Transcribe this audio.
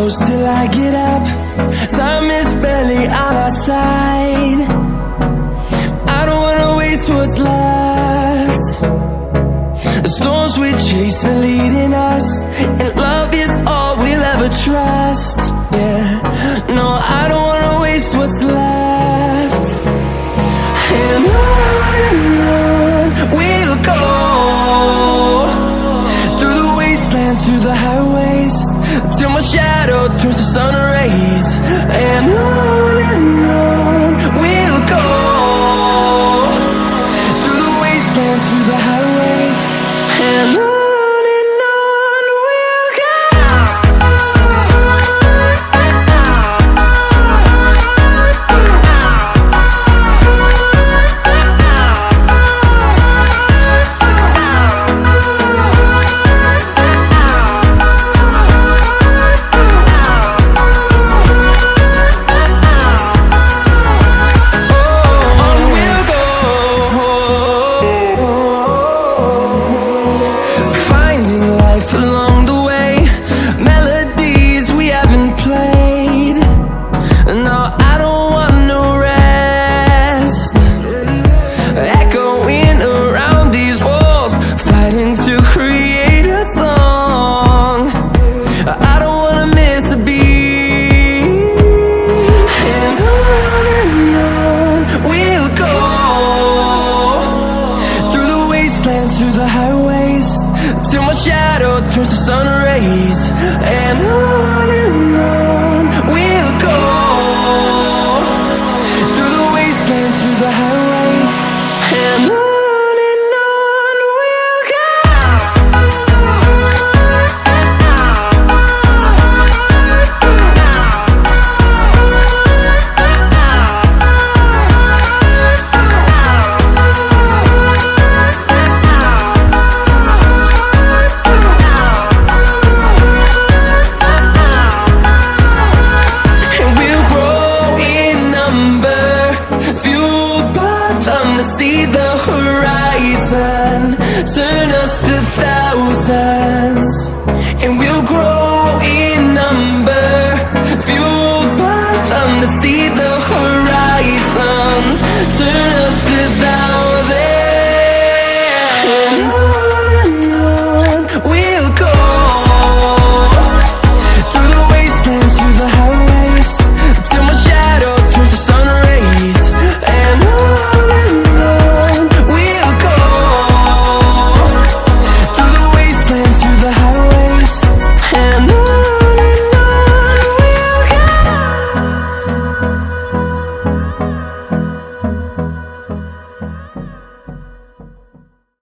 close till I get up. Time is barely on our side. I don't wanna waste what's left. The storms we chase are leading us, and love is all we'll ever trust. Yeah, no, I don't wanna waste what's left. And on we'll go, through the wastelands, through the highways, till my shadow turns to sun rays. And on we'll go, through the wastelands, through the highways, and on we'll go. Through the highways, till my shadow turns to sun rays. And on